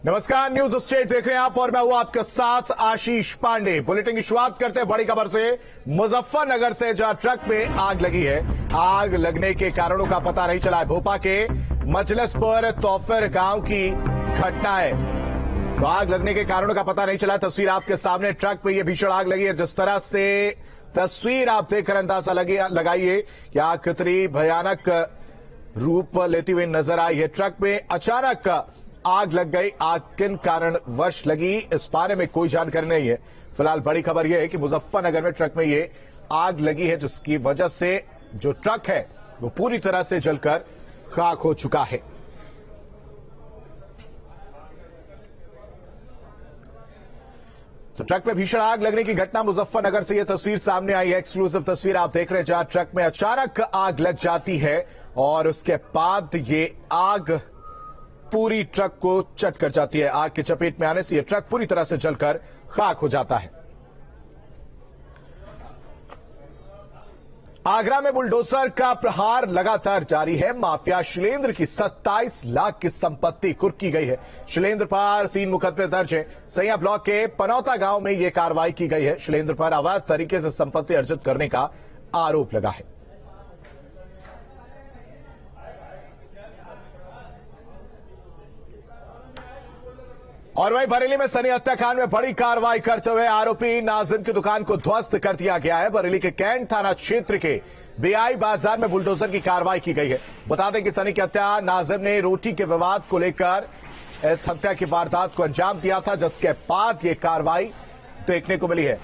नमस्कार, news state देख रहे हैं आप और मैं हूं आपके साथ आशीष पांडे। बुलेटिन की शुरुआत करते हैं बड़ी खबर से। मुजफ्फरनगर से जहां ट्रक में आग लगी है, आग लगने के कारणों का पता नहीं चला है। भोपा के मजलसपुर तोफर गांव की घटना है, तो आग लगने के कारणों का पता नहीं चला। तस्वीर आपके सामने, ट्रक में यह भीषण आग लगी है। जिस तरह से तस्वीर आप देखकर अंदाजा लगाइए कि आग कितनी भयानक रूप लेती हुई नजर आई है। ट्रक में अचानक आग लग गई। आग किन कारणवश लगी, इस बारे में कोई जानकारी नहीं है। फिलहाल बड़ी खबर यह है कि मुजफ्फरनगर में ट्रक में ये आग लगी है, जिसकी वजह से जो ट्रक है वो पूरी तरह से जलकर खाक हो चुका है। तो ट्रक में भीषण आग लगने की घटना मुजफ्फरनगर से यह तस्वीर सामने आई है। एक्सक्लूसिव तस्वीर आप देख रहे हैं, जहां ट्रक में अचानक आग लग जाती है और उसके बाद ये आग पूरी ट्रक को चट कर जाती है। आग की चपेट में आने से यह ट्रक पूरी तरह से जलकर खाक हो जाता है। आगरा में बुलडोजर का प्रहार लगातार जारी है। माफिया शैलेंद्र की 27 लाख की संपत्ति कुर्की गई है। शैलेंद्र पर 3 मुकदमे दर्ज है। सैया ब्लॉक के पनौता गांव में यह कार्रवाई की गई है। शैलेंद्र पर अवैध तरीके से संपत्ति अर्जित करने का आरोप लगा है। और वहीं बरेली में सनी हत्याकांड में बड़ी कार्रवाई करते हुए आरोपी नाजिम की दुकान को ध्वस्त कर दिया गया है। बरेली के कैंट थाना क्षेत्र के बीआई बाजार में बुलडोजर की कार्रवाई की गई है। बता दें कि सनी की हत्या नाजिम ने रोटी के विवाद को लेकर इस हत्या की वारदात को अंजाम दिया था, जिसके बाद यह कार्रवाई देखने को मिली है।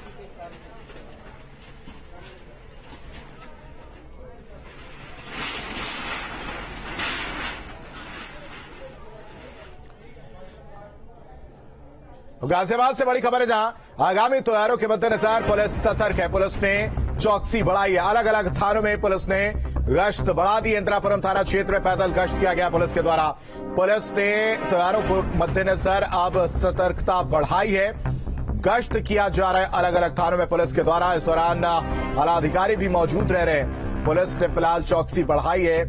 गाजियाबाद से बड़ी खबर है, जहां आगामी त्योहारों के मद्देनजर पुलिस सतर्क है। पुलिस ने चौकसी बढ़ाई है। अलग अलग थानों में पुलिस ने गश्त बढ़ा दी। इंदिरापुरम थाना क्षेत्र में पैदल गश्त किया गया पुलिस के द्वारा। पुलिस ने त्योहारों को मद्देनजर अब सतर्कता बढ़ाई है। गश्त किया जा रहा है अलग अलग थानों में पुलिस के द्वारा। इस दौरान आला अधिकारी भी मौजूद रह रहे हैं। पुलिस ने फिलहाल चौकसी बढ़ाई है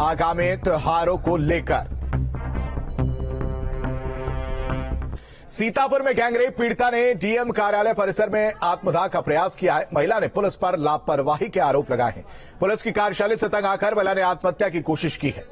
आगामी त्योहारों को लेकर। सीतापुर में गैंगरेप पीड़िता ने डीएम कार्यालय परिसर में आत्मदाह का प्रयास किया है। महिला ने पुलिस पर लापरवाही के आरोप लगाए हैं। पुलिस की कार्यशैली से तंग आकर महिला ने आत्महत्या की कोशिश की है।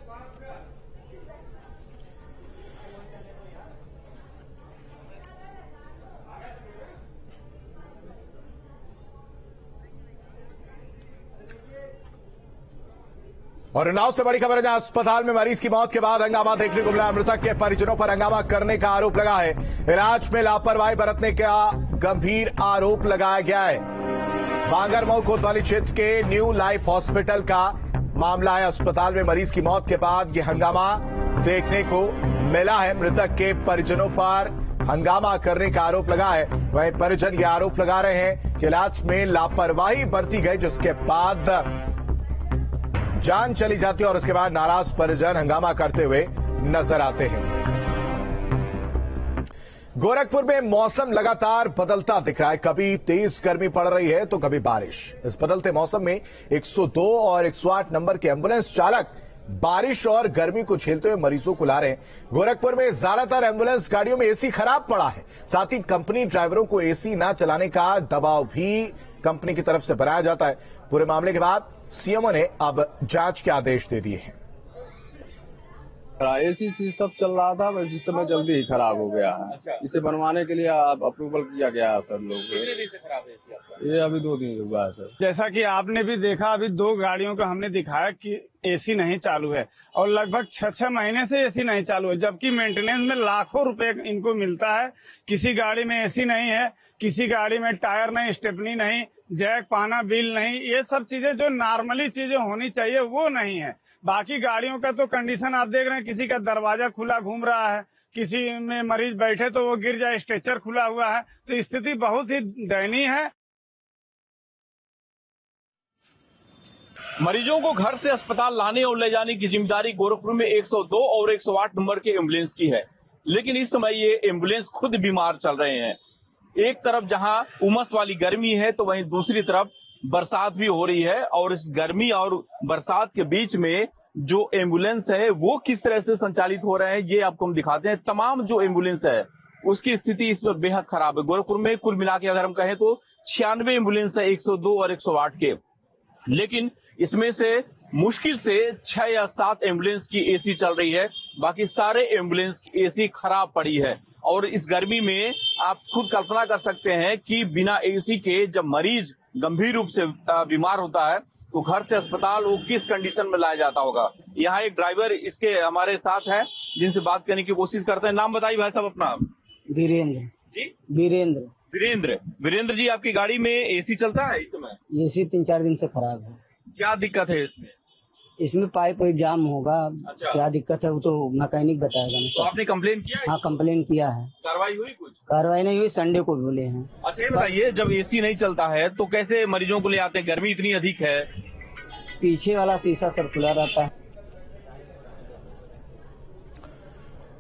और उन्नाव से बड़ी खबर है, जहां अस्पताल में मरीज की मौत के बाद हंगामा देखने को मिला। मृतक के परिजनों पर हंगामा करने का आरोप लगा है। इलाज में लापरवाही बरतने का गंभीर आरोप लगाया गया है। बांगरमऊ कोतवाली क्षेत्र के न्यू लाइफ हॉस्पिटल का मामला है। अस्पताल में मरीज की मौत के बाद यह हंगामा देखने को मिला है। मृतक के परिजनों पर हंगामा करने का आरोप लगा है। वहीं परिजन यह आरोप लगा रहे हैं कि इलाज में लापरवाही बरती गई, जिसके बाद जान चली जाती है और उसके बाद नाराज परिजन हंगामा करते हुए नजर आते हैं। गोरखपुर में मौसम लगातार बदलता दिख रहा है। कभी तेज गर्मी पड़ रही है तो कभी बारिश। इस बदलते मौसम में 102 और 108 नंबर के एम्बुलेंस चालक बारिश और गर्मी को झेलते हुए मरीजों को ला रहे हैं। गोरखपुर में ज्यादातर एम्बुलेंस गाड़ियों में एसी खराब पड़ा है। साथ ही कंपनी ड्राइवरों को एसी न चलाने का दबाव भी कंपनी की तरफ से बनाया जाता है। पूरे मामले के बाद सीएमओ ने अब जांच के आदेश दे दिए हैं। एसी सब चल रहा था, बस इस समय जल्दी ही खराब हो गया है। इसे बनवाने के लिए अब अप्रूवल किया गया है सर लोग। कितने दिन से खराब है? ये अभी 2 दिन हुआ है सर। जैसा कि आपने भी देखा, अभी 2 गाड़ियों का हमने दिखाया कि एसी नहीं चालू है और लगभग 6 महीने से एसी नहीं चालू है, जबकि मेंटेनेंस में लाखों रुपए इनको मिलता है। किसी गाड़ी में एसी नहीं है, किसी गाड़ी में टायर नहीं, स्टेपनी नहीं, जैक पाना बिल नहीं। ये सब चीजें जो नॉर्मली चीजें होनी चाहिए वो नहीं है। बाकी गाड़ियों का तो कंडीशन आप देख रहे हैं, किसी का दरवाजा खुला घूम रहा है, किसी में मरीज बैठे तो वो गिर जाए, स्ट्रेचर खुला हुआ है। तो स्थिति बहुत ही दयनीय है। मरीजों को घर से अस्पताल लाने और ले जाने की जिम्मेदारी गोरखपुर में 102 और 108 नंबर के एम्बुलेंस की है, लेकिन इस समय ये एम्बुलेंस खुद बीमार चल रहे हैं। एक तरफ जहां उमस वाली गर्मी है तो वहीं दूसरी तरफ बरसात भी हो रही है और इस गर्मी और बरसात के बीच में जो एम्बुलेंस है वो किस तरह से संचालित हो रहे हैं ये आपको हम दिखाते हैं। तमाम जो एम्बुलेंस है उसकी स्थिति इस पर बेहद खराब है। गोरखपुर में कुल मिला के अगर हम कहें तो 96 एम्बुलेंस है 102 और 108 के, लेकिन इसमें से मुश्किल से 6 या 7 एम्बुलेंस की एसी चल रही है, बाकी सारे एम्बुलेंस की एसी खराब पड़ी है। और इस गर्मी में आप खुद कल्पना कर सकते हैं कि बिना एसी के जब मरीज गंभीर रूप से बीमार होता है तो घर से अस्पताल वो किस कंडीशन में लाया जाता होगा। यहाँ एक ड्राइवर इसके हमारे साथ है जिनसे बात करने की कोशिश करते हैं। नाम बताइए भाई साहब अपना। वीरेंद्र जी, वीरेंद्र जी, आपकी गाड़ी में एसी चलता है इस समय? एसी 3-4 दिन से खराब है। क्या दिक्कत है इसमें? इसमें पाइप जाम होगा। अच्छा। क्या दिक्कत है वो तो मैकेनिक बताएगा। तो आपने कंप्लेन किया है? हाँ, कंप्लेन किया है। कार्रवाई हुई? कुछ कार्रवाई नहीं हुई, संडे को बोले हैं। अच्छा, ये बताइए, जब एसी नहीं चलता है तो कैसे मरीजों को ले आते हैं? गर्मी इतनी अधिक है। पीछे वाला शीशा सर खुला रहता है।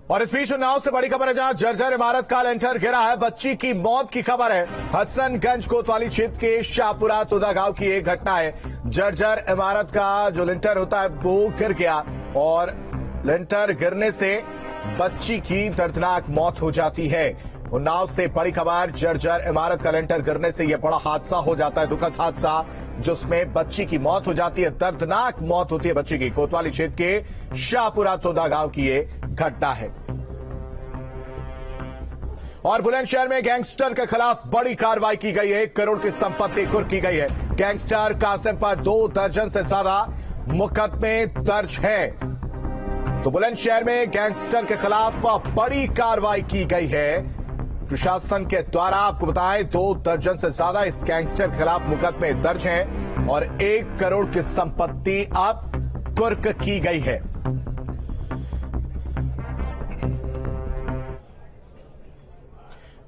और इस बीच उन्नाव से बड़ी खबर है, जहां जर्जर इमारत का लेंटर गिरा है, बच्ची की मौत की खबर है। हसनगंज कोतवाली क्षेत्र के शाहपुरा तोदा गांव की एक घटना है। जर्जर इमारत का जो लेंटर होता है वो गिर गया और लेंटर गिरने से बच्ची की दर्दनाक मौत हो जाती है। उन्नाव से बड़ी खबर, जर्जर इमारत का लेंटर गिरने से यह बड़ा हादसा हो जाता है, दुखद हादसा जिसमें बच्ची की मौत हो जाती है, दर्दनाक मौत होती है बच्ची की। कोतवाली क्षेत्र के शाहपुरा तोदा गांव की ये घटना है। और बुलंदशहर में गैंगस्टर के खिलाफ बड़ी कार्रवाई की गई है। 1 करोड़ की संपत्ति कुर्क की गई है। गैंगस्टर कासिम पर 2 दर्जन से ज्यादा मुकदमे दर्ज हैं। तो बुलंदशहर में गैंगस्टर के खिलाफ बड़ी कार्रवाई की गई है प्रशासन के द्वारा। आपको बताएं, 2 दर्जन से ज्यादा इस गैंगस्टर के खिलाफ मुकदमे दर्ज हैं और 1 करोड़ की संपत्ति अब कुर्क की गई है।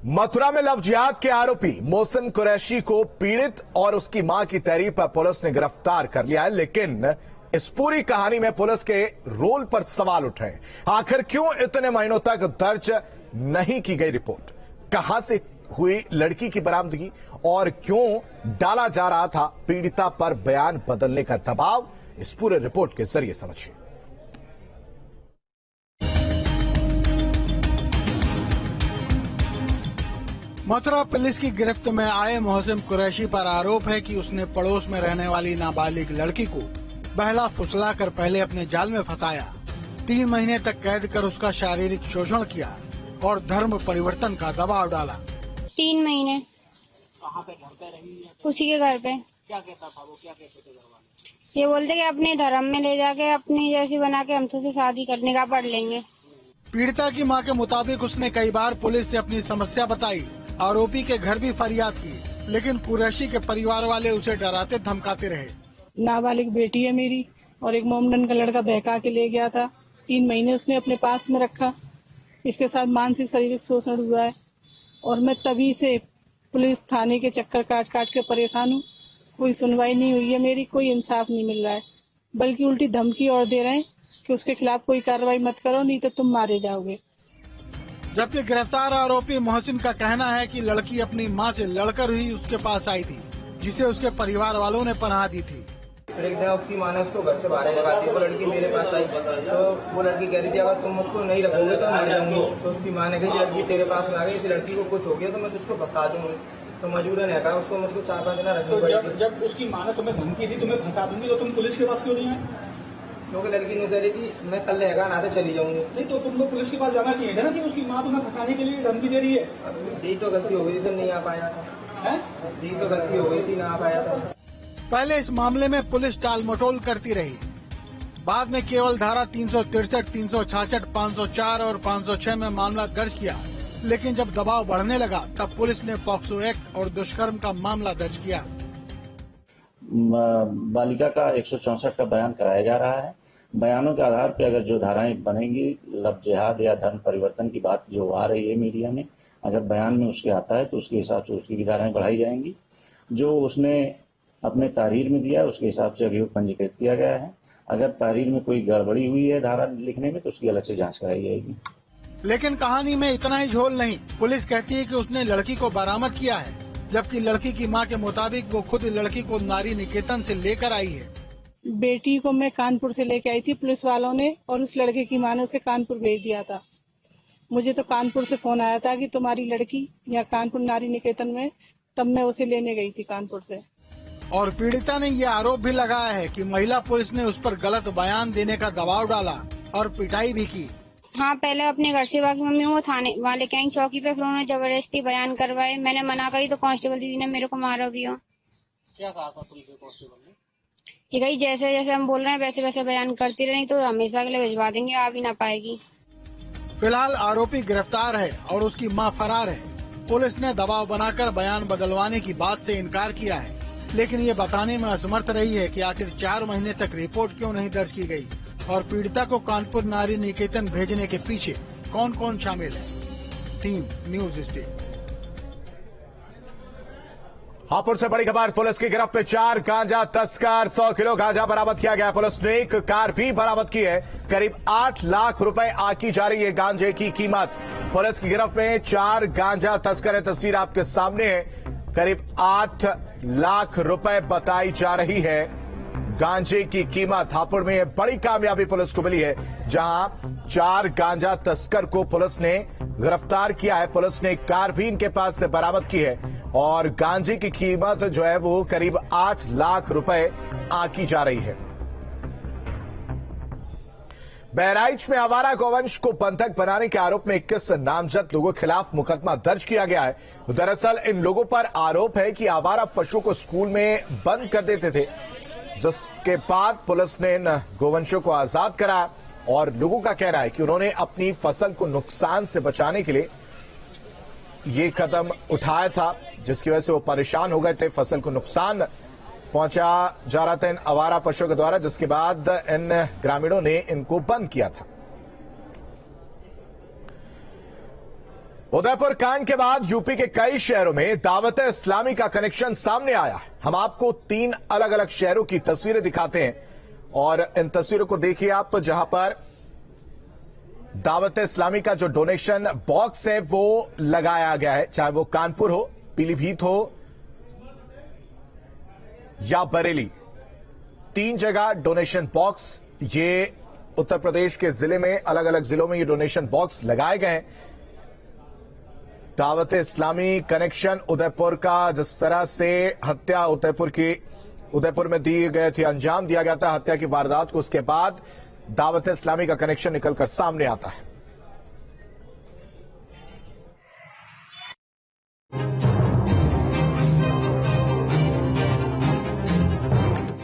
मथुरा में लव जिहाद के आरोपी मोहसिन कुरैशी को पीड़ित और उसकी मां की तहरीर पर पुलिस ने गिरफ्तार कर लिया है, लेकिन इस पूरी कहानी में पुलिस के रोल पर सवाल उठ रहे हैं। आखिर क्यों इतने महीनों तक दर्ज नहीं की गई रिपोर्ट? कहां से हुई लड़की की बरामदगी और क्यों डाला जा रहा था पीड़िता पर बयान बदलने का दबाव? इस पूरे रिपोर्ट के जरिए समझिए। मथुरा पुलिस की गिरफ्त में आए मोहसिन कुरैशी पर आरोप है कि उसने पड़ोस में रहने वाली नाबालिग लड़की को बहला फुसलाकर पहले अपने जाल में फंसाया, 3 महीने तक कैद कर उसका शारीरिक शोषण किया और धर्म परिवर्तन का दबाव डाला। 3 महीने। कहाँ पे? घर पे रही? उसी के घर पे। क्या कहता था वो? क्या कहते थे घर वाले? ये बोलते कि अपने धर्म में ले जाके अपनी जैसी बना के हमसे शादी करने का पढ़ लेंगे। पीड़िता की मां के मुताबिक उसने कई बार पुलिस से अपनी समस्या बताई, आरोपी के घर भी फरियाद की, लेकिन कुरैशी के परिवार वाले उसे डराते धमकाते रहे। नाबालिग बेटी है मेरी और एक मोमडन का लड़का बहका के ले गया था। 3 महीने उसने अपने पास में रखा। इसके साथ मानसिक शारीरिक शोषण हुआ है और मैं तभी से पुलिस थाने के चक्कर काट काट के परेशान हूँ। कोई सुनवाई नहीं हुई है मेरी, कोई इंसाफ नहीं मिल रहा है, बल्कि उल्टी धमकी और दे रहे हैं कि उसके खिलाफ कोई कार्रवाई मत करो, नहीं तो तुम मारे जाओगे। जबकि गिरफ्तार आरोपी मोहसिन का कहना है कि लड़की अपनी मां से लड़कर ही उसके पास आई थी, जिसे उसके परिवार वालों ने पनाह दी थी। फिर एक दिन उसकी माँ ने उसको घर से बाहर लगा दी। वो लड़की मेरे पास आई तो वो लड़की कह रही थी अगर तुम मुझको नहीं रखोगे तो मर जाऊंगी। तो उसकी माँ ने कही लड़की तेरे पास में आ गई, इस लड़की को कुछ हो गया तो मैं तुझको फंसा दूंगी। तो मजबूरन है कहा उसको मुझको 4-5 दिन रखनी पड़ी। जब उसकी माँ ने तुम्हें धमकी दी तुम्हें फंसा दूंगी, तो तुम पुलिस के पास क्यों नहीं आए? क्योंकि लड़की ने कह रही थी मैं कल रहेगा ना तो चली जाऊंगी। नहीं तो तुम लोग पुलिस के पास जाना चाहिए था ना कि उसकी माँ तुम्हें फंसाने के लिए धमकी दे रही है। यही तो गलती हो गई थी, नहीं आ पाया था। यही तो गलती हो गई थी, ना आ पाया था। पहले इस मामले में पुलिस टाल मटोल करती रही, बाद में केवल धारा 363, 366, 504 और 506 में मामला दर्ज किया, लेकिन जब दबाव बढ़ने लगा तब पुलिस ने पॉक्सो एक्ट और दुष्कर्म का मामला दर्ज किया। बालिका का 164 का बयान कराया जा रहा है। बयानों के आधार पर अगर जो धाराएं बनेंगी, लव जिहाद या धर्म परिवर्तन की बात जो आ रही है मीडिया में, अगर बयान में उसके आता है तो उसके हिसाब से उसकी भी धाराएं बढ़ाई जाएंगी। जो उसने अपने तहरीर में दिया है उसके हिसाब से अभियोग पंजीकृत किया गया है। अगर तहरीर में कोई गड़बड़ी हुई है धारा लिखने में तो उसकी अलग से जांच कराई जाएगी। लेकिन कहानी में इतना ही झोल नहीं। पुलिस कहती है कि उसने लड़की को बरामद किया है, जबकि लड़की की मां के मुताबिक वो खुद लड़की को नारी निकेतन से लेकर आई है। बेटी को मैं कानपुर से लेके आई थी पुलिस वालों ने, और उस लड़के की माँ ने उसे कानपुर भेज दिया था। मुझे तो कानपुर से फोन आया था कि तुम्हारी लड़की यहाँ कानपुर नारी निकेतन में, तब मैं उसे लेने गई थी कानपुर से। और पीड़िता ने ये आरोप भी लगाया है कि महिला पुलिस ने उस पर गलत बयान देने का दबाव डाला और पिटाई भी की। हाँ, पहले अपने घर से बाकी मम्मी वो थाने वहाँ लेके आई चौकी पे, फिर उन्होंने जबरदस्ती बयान करवाए। मैंने मना करी तो कांस्टेबल दीदी ने मेरे को मारा भी हो। क्या कहा था तुमसे कांस्टेबल ने? ये कही जैसे जैसे हम बोल रहे हैं वैसे वैसे बयान करती रही तो हमेशा के लिए भिजवा देंगे, आ भी ना पाएगी। फिलहाल आरोपी गिरफ्तार है और उसकी मां फरार है। पुलिस ने दबाव बनाकर बयान बदलवाने की बात से इनकार किया है, लेकिन ये बताने में असमर्थ रही है कि आखिर 4 महीने तक रिपोर्ट क्यों नहीं दर्ज की गई और पीड़िता को कानपुर नारी निकेतन भेजने के पीछे कौन कौन शामिल है। Team news state. हापुड़ से बड़ी खबर, पुलिस की गिरफ्त में 4 गांजा तस्कर, 100 किलो गांजा बरामद किया गया। पुलिस ने एक कार भी बरामद की है। करीब 8 लाख रुपए आकी जा रही है गांजे की कीमत। पुलिस की गिरफ्त में 4 गांजा तस्कर है। तस्वीर आपके सामने है। करीब 8 लाख रुपए बताई जा रही है गांजे की कीमत। हापुड़ में बड़ी कामयाबी पुलिस को मिली है, जहां 4 गांजा तस्कर को पुलिस ने गिरफ्तार किया है। पुलिस ने एक कार भी इनके पास से बरामद की है और गांजे की कीमत जो है वो करीब 8 लाख रुपए आंकी जा रही है। बहराइच में आवारा गौवंश को बंधक बनाने के आरोप में 21 नामजद लोगों के खिलाफ मुकदमा दर्ज किया गया है। दरअसल इन लोगों पर आरोप है कि आवारा पशुओं को स्कूल में बंद कर देते थे, जिसके बाद पुलिस ने इन गौवंशों को आजाद कराया और लोगों का कहना है कि उन्होंने अपनी फसल को नुकसान से बचाने के लिए ये कदम उठाया था, जिसकी वजह से वो परेशान हो गए थे। फसल को नुकसान पहुंचा जा रहा था इन आवारा पशुओं के द्वारा, जिसके बाद इन ग्रामीणों ने इनको बंद किया था। उदयपुर कांड के बाद यूपी के कई शहरों में दावत इस्लामी का कनेक्शन सामने आया है। हम आपको 3 अलग अलग शहरों की तस्वीरें दिखाते हैं और इन तस्वीरों को देखिए आप, जहां पर दावत इस्लामी का जो डोनेशन बॉक्स है वो लगाया गया है। चाहे वो कानपुर हो, पीलीभीत हो या बरेली, 3 जगह डोनेशन बॉक्स, ये उत्तर प्रदेश के जिले में अलग अलग जिलों में ये डोनेशन बॉक्स लगाए गए हैं। दावत इस्लामी कनेक्शन उदयपुर का, जिस तरह से हत्या उदयपुर में दी गए थी, अंजाम दिया गया था हत्या की वारदात को, उसके बाद दावत इस्लामी का कनेक्शन निकलकर सामने आता है।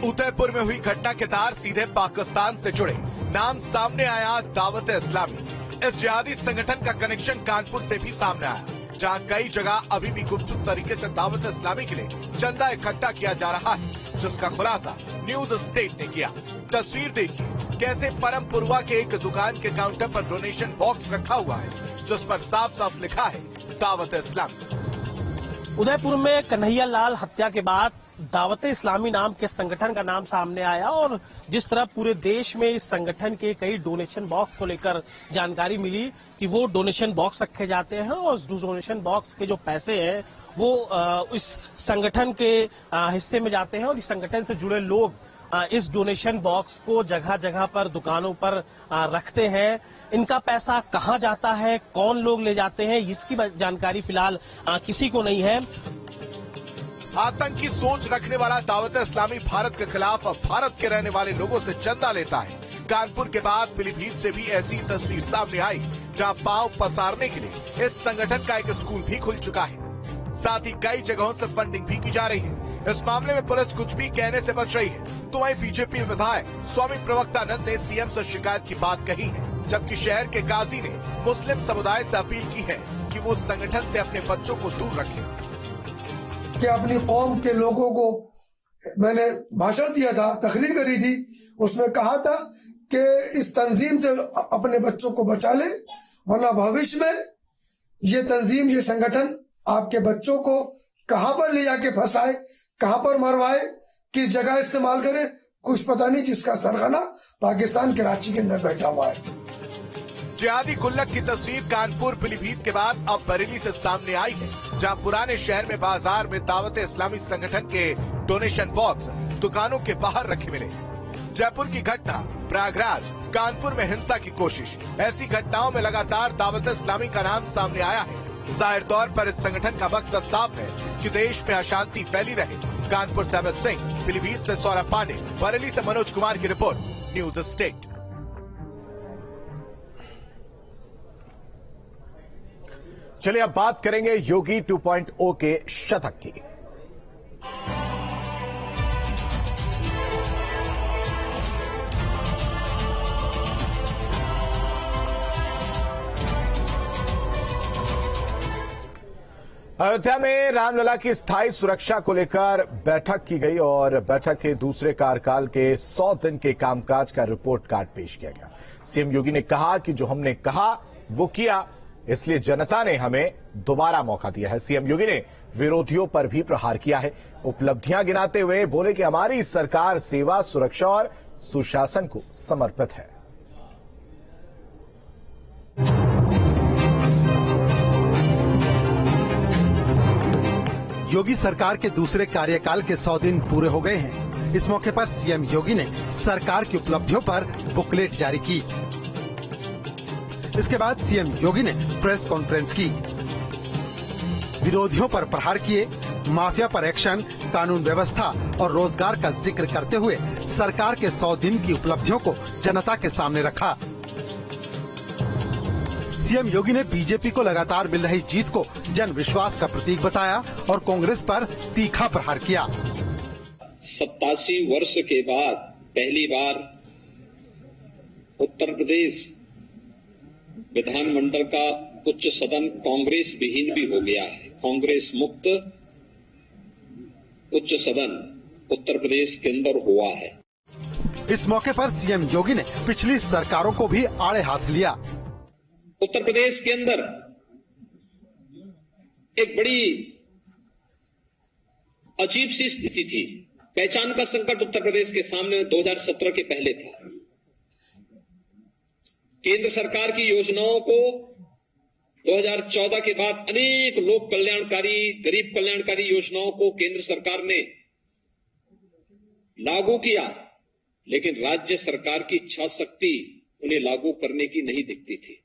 उदयपुर में हुई घटना के तार सीधे पाकिस्तान से जुड़े। नाम सामने आया दावत इस्लामी। इस जिहादी संगठन का कनेक्शन कानपुर से भी सामने आया, जहां कई जगह अभी भी गुपचुप तरीके से दावत इस्लामी के लिए चंदा इकट्ठा किया जा रहा है, जिसका खुलासा न्यूज स्टेट ने किया। तस्वीर देखिए कैसे परमपुरवा के एक दुकान के काउंटर पर डोनेशन बॉक्स रखा हुआ है, जिस पर साफ साफ लिखा है दावत इस्लामी। उदयपुर में कन्हैया लाल हत्या के बाद दावत इस्लामी नाम के संगठन का नाम सामने आया और जिस तरह पूरे देश में इस संगठन के कई डोनेशन बॉक्स को लेकर जानकारी मिली कि वो डोनेशन बॉक्स रखे जाते हैं और उस डोनेशन बॉक्स के जो पैसे हैं वो इस संगठन के हिस्से में जाते हैं और इस संगठन से जुड़े लोग इस डोनेशन बॉक्स को जगह जगह पर दुकानों पर रखते हैं। इनका पैसा कहां जाता है, कौन लोग ले जाते हैं, इसकी जानकारी फिलहाल किसी को नहीं है। आतंकी सोच रखने वाला दावत इस्लामी भारत के खिलाफ भारत के रहने वाले लोगों से चंदा लेता है। कानपुर के बाद पीलीभीत से भी ऐसी तस्वीर सामने आई, जहां पांव पसारने के लिए इस संगठन का एक स्कूल भी खुल चुका है। साथ ही कई जगहों से फंडिंग भी की जा रही है। इस मामले में पुलिस कुछ भी कहने से बच रही है, तो वहीं बीजेपी विधायक स्वामी प्रवक्तानंद ने सीएम से शिकायत की बात कही है, जबकि शहर के काजी ने मुस्लिम समुदाय से अपील की है कि वो संगठन से अपने बच्चों को दूर रखें। कि अपनी कौम के लोगों को, मैंने भाषण दिया था, तकरीर करी थी, उसमें कहा था कि इस तंजीम से अपने बच्चों को बचा ले, वरना भविष्य में ये तंजीम, ये संगठन आपके बच्चों को कहां पर ले जाके फंसाए, कहां पर मरवाए, किस जगह इस्तेमाल करे, कुछ पता नहीं, जिसका सरगना पाकिस्तान के कराची के अंदर बैठा हुआ है। जिहादी गुल्लक की तस्वीर कानपुर पीलीभीत के बाद अब बरेली से सामने आई है, जहां पुराने शहर में बाजार में दावत इस्लामी संगठन के डोनेशन बॉक्स दुकानों के बाहर रखे मिले। जयपुर की घटना, प्रयागराज, कानपुर में हिंसा की कोशिश, ऐसी घटनाओं में लगातार दावत इस्लामी का नाम सामने आया है। जाहिर तौर पर इस संगठन का मकसद साफ है कि देश में अशांति फैली रहे। कानपुर से अमित सिंह, पीलीभीत से सौरभ पांडे, बरेली से मनोज कुमार की रिपोर्ट, न्यूज स्टेट। चलिए अब बात करेंगे योगी 2.0 के शतक की। अयोध्या में रामलला की स्थायी सुरक्षा को लेकर बैठक की गई और बैठक के दूसरे कार्यकाल के 100 दिन के कामकाज का रिपोर्ट कार्ड पेश किया गया। सीएम योगी ने कहा कि जो हमने कहा वो किया, इसलिए जनता ने हमें दोबारा मौका दिया है। सीएम योगी ने विरोधियों पर भी प्रहार किया है। उपलब्धियां गिनाते हुए बोले कि हमारी सरकार सेवा, सुरक्षा और सुशासन को समर्पित है। योगी सरकार के दूसरे कार्यकाल के 100 दिन पूरे हो गए हैं। इस मौके पर सीएम योगी ने सरकार की उपलब्धियों पर बुकलेट जारी की। इसके बाद सीएम योगी ने प्रेस कॉन्फ्रेंस की, विरोधियों पर प्रहार किए, माफिया पर एक्शन, कानून व्यवस्था और रोजगार का जिक्र करते हुए सरकार के 100 दिन की उपलब्धियों को जनता के सामने रखा। सीएम योगी ने बीजेपी को लगातार मिल रही जीत को जन विश्वास का प्रतीक बताया और कांग्रेस पर तीखा प्रहार किया। 87 वर्ष के बाद पहली बार उत्तर प्रदेश विधानमंडल का उच्च सदन कांग्रेस विहीन भी हो गया है। कांग्रेस मुक्त उच्च सदन उत्तर प्रदेश के अंदर हुआ है। इस मौके पर सीएम योगी ने पिछली सरकारों को भी आड़े हाथ लिया। उत्तर प्रदेश के अंदर एक बड़ी अजीब सी स्थिति थी। पहचान का संकट उत्तर प्रदेश के सामने 2017 के पहले था। केंद्र सरकार की योजनाओं को 2014 के बाद अनेक लोक कल्याणकारी, गरीब कल्याणकारी योजनाओं को केंद्र सरकार ने लागू किया, लेकिन राज्य सरकार की इच्छा शक्ति उन्हें लागू करने की नहीं दिखती थी।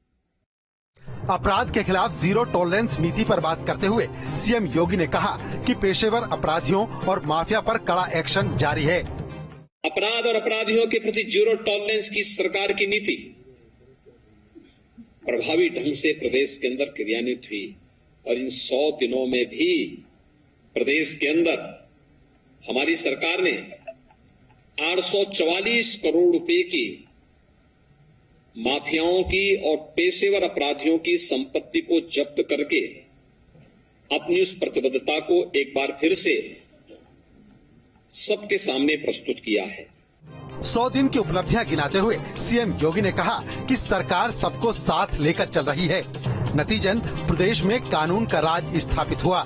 अपराध के खिलाफ जीरो टॉलरेंस नीति पर बात करते हुए सीएम योगी ने कहा कि पेशेवर अपराधियों और माफिया पर कड़ा एक्शन जारी है। अपराध और अपराधियों के प्रति जीरो टॉलरेंस की सरकार की नीति प्रभावी ढंग से प्रदेश के अंदर क्रियान्वित हुई और इन 100 दिनों में भी प्रदेश के अंदर हमारी सरकार ने 844 करोड़ रुपए की माफियाओं की और पेशेवर अपराधियों की संपत्ति को जब्त करके अपनी उस प्रतिबद्धता को एक बार फिर से सबके सामने प्रस्तुत किया है। 100 दिन की उपलब्धियां गिनाते हुए सीएम योगी ने कहा कि सरकार सबको साथ लेकर चल रही है। नतीजन प्रदेश में कानून का राज स्थापित हुआ।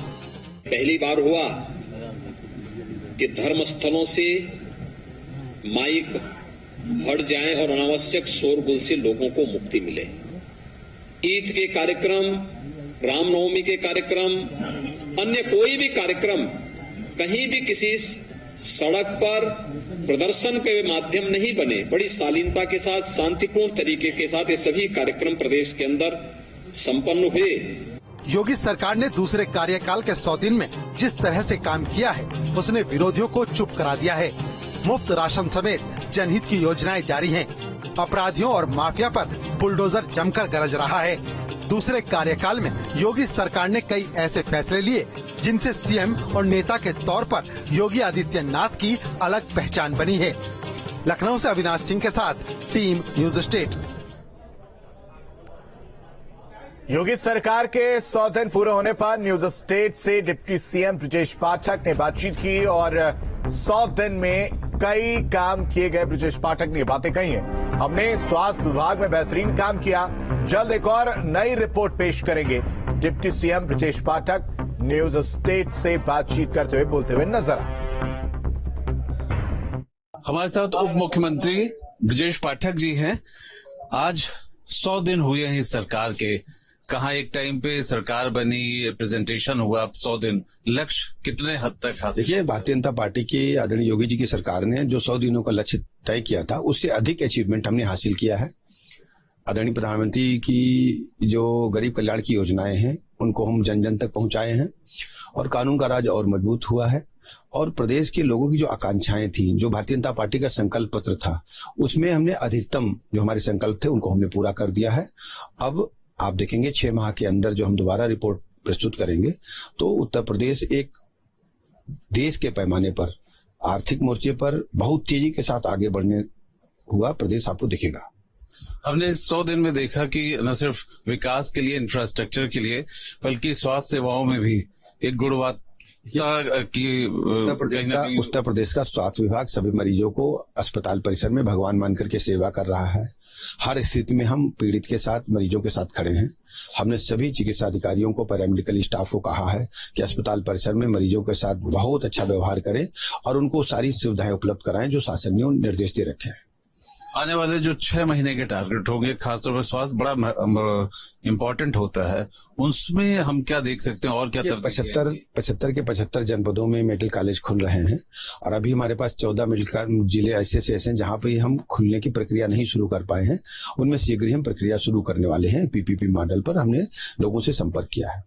पहली बार हुआ कि धर्म स्थलों से माइक हट जाएं और अनावश्यक शोरगुल से लोगों को मुक्ति मिले। ईद के कार्यक्रम, रामनवमी के कार्यक्रम, अन्य कोई भी कार्यक्रम कहीं भी किसी सड़क पर प्रदर्शन के माध्यम नहीं बने। बड़ी शालीनता के साथ, शांतिपूर्ण तरीके के साथ ये सभी कार्यक्रम प्रदेश के अंदर संपन्न हुए। योगी सरकार ने दूसरे कार्यकाल के 100 दिन में जिस तरह से काम किया है, उसने विरोधियों को चुप करा दिया है। मुफ्त राशन समेत जनहित की योजनाएं जारी हैं। अपराधियों और माफिया पर बुलडोजर जमकर गरज रहा है। दूसरे कार्यकाल में योगी सरकार ने कई ऐसे फैसले लिए जिनसे सीएम और नेता के तौर पर योगी आदित्यनाथ की अलग पहचान बनी है। लखनऊ से अविनाश सिंह के साथ टीम न्यूज स्टेट। योगी सरकार के 100 दिन पूरे होने पर न्यूज स्टेट से डिप्टी सीएम ब्रजेश पाठक ने बातचीत की और 100 दिन में कई काम किए गए। ब्रजेश पाठक ने बातें कही हैं। हमने स्वास्थ्य विभाग में बेहतरीन काम किया, जल्द एक और नई रिपोर्ट पेश करेंगे। Deputy CM Brajesh Pathak news state से बातचीत करते हुए बोलते हुए नजर आए। हमारे साथ उप मुख्यमंत्री ब्रजेश पाठक जी हैं। आज 100 दिन हुए हैं इस सरकार के। कहाँ एक टाइम पे सरकार बनी, प्रेजेंटेशन हुआ, अब 100 दिन, लक्ष्य कितने हद तक हासिल? देखिए, भारतीय जनता पार्टी की आदरणीय योगी जी की सरकार ने जो 100 दिनों का लक्ष्य तय किया था, उससे अधिक अचीवमेंट हमने हासिल किया है। आदरणीय प्रधानमंत्री की जो गरीब कल्याण की योजनाएं हैं, उनको हम जन जन तक पहुंचाए हैं और कानून का राज और मजबूत हुआ है। और प्रदेश के लोगों की जो आकांक्षाएं थी, जो भारतीय जनता पार्टी का संकल्प पत्र था, उसमें हमने अधिकतम जो हमारे संकल्प थे उनको हमने पूरा कर दिया है। अब आप देखेंगे 6 माह के अंदर जो हम दोबारा रिपोर्ट प्रस्तुत करेंगे तो उत्तर प्रदेश एक देश के पैमाने पर आर्थिक मोर्चे पर बहुत तेजी के साथ आगे बढ़ने हुआ प्रदेश आपको दिखेगा। हमने 100 दिन में देखा कि न सिर्फ विकास के लिए, इंफ्रास्ट्रक्चर के लिए, बल्कि स्वास्थ्य सेवाओं में भी एक गुणवत्ता की उत्तर प्रदेश का स्वास्थ्य विभाग सभी मरीजों को अस्पताल परिसर में भगवान मानकर के सेवा कर रहा है। हर स्थिति में हम पीड़ित के साथ, मरीजों के साथ खड़े हैं। हमने सभी चिकित्सा अधिकारियों को, पैरामेडिकल स्टाफ को कहा है कि अस्पताल परिसर में मरीजों के साथ बहुत अच्छा व्यवहार करें और उनको सारी सुविधाएं उपलब्ध कराएं जो शासन ने निर्देश दे रखे हैं। आने वाले जो 6 महीने के टारगेट होंगे, खासतौर पर स्वास्थ्य बड़ा इम्पोर्टेंट होता है, उसमें हम क्या देख सकते हैं और क्या? 75 के 75 जनपदों में मेडिकल कॉलेज खुल रहे हैं और अभी हमारे पास 14 मेडिकल जिले ऐसे हैं जहां पर हम खुलने की प्रक्रिया नहीं शुरू कर पाए हैं। उनमें शीघ्र ही हम प्रक्रिया शुरू करने वाले हैं। PPP मॉडल पर हमने लोगों से संपर्क किया है।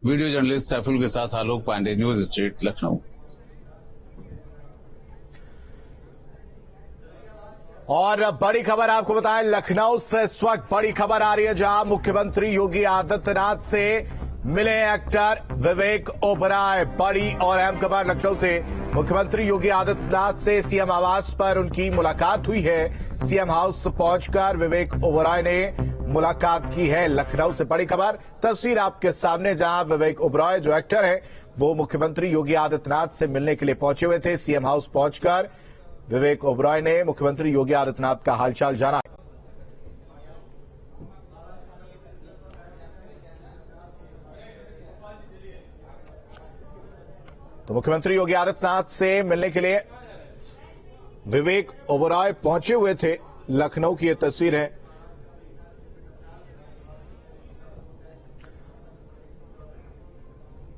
वीडियो जर्नलिस्ट सैफुल के साथ आलोक पांडे, न्यूज स्ट्रीट, लखनऊ। और बड़ी खबर आपको बताएं, लखनऊ से इस वक्त बड़ी खबर आ रही है, जहां मुख्यमंत्री योगी आदित्यनाथ से मिले एक्टर विवेक ओबराय। बड़ी और अहम खबर लखनऊ से, मुख्यमंत्री योगी आदित्यनाथ से सीएम आवास पर उनकी मुलाकात हुई है। सीएम हाउस पहुंचकर विवेक ओबराय ने मुलाकात की है। लखनऊ से बड़ी खबर, तस्वीर आपके सामने, जहां विवेक ओबराय जो एक्टर है वो मुख्यमंत्री योगी आदित्यनाथ से मिलने के लिए पहुंचे हुए थे। सीएम हाउस पहुंचकर विवेक ओबराय ने मुख्यमंत्री योगी आदित्यनाथ का हालचाल जाना। तो मुख्यमंत्री योगी आदित्यनाथ से मिलने के लिए विवेक ओबराय पहुंचे हुए थे। लखनऊ की यह तस्वीर है।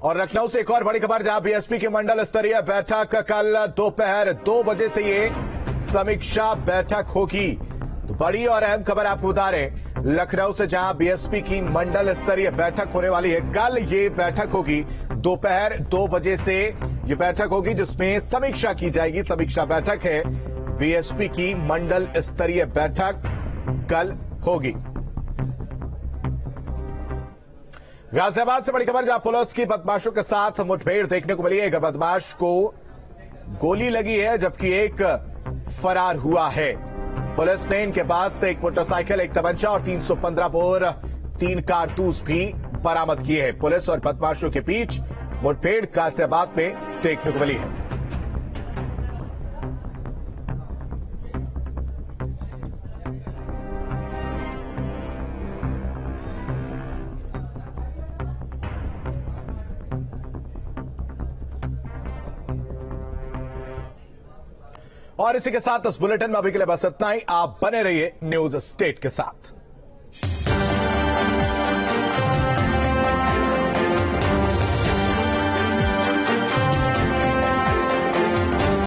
और लखनऊ से एक और बड़ी खबर, जहां बीएसपी की मंडल स्तरीय बैठक कल दोपहर 2 बजे से ये समीक्षा बैठक होगी। तो बड़ी और अहम खबर आपको बता रहे, लखनऊ से जहां बीएसपी की मंडल स्तरीय बैठक होने वाली है, कल ये बैठक होगी। दोपहर 2 बजे से ये बैठक होगी जिसमें समीक्षा की जाएगी। समीक्षा बैठक है, बीएसपी की मंडल स्तरीय बैठक कल होगी। गाजियाबाद से बड़ी खबर, जहां पुलिस की बदमाशों के साथ मुठभेड़ देखने को मिली है। एक बदमाश को गोली लगी है जबकि एक फरार हुआ है। पुलिस ने इनके पास से एक मोटरसाइकिल, एक तमंचा और 315 बोर 3 कारतूस भी बरामद किए हैं। पुलिस और बदमाशों के बीच मुठभेड़ गाजियाबाद में देखने को मिली है। और इसी के साथ इस बुलेटिन में अभी के लिए बस इतना ही। आप बने रहिए न्यूज स्टेट के साथ।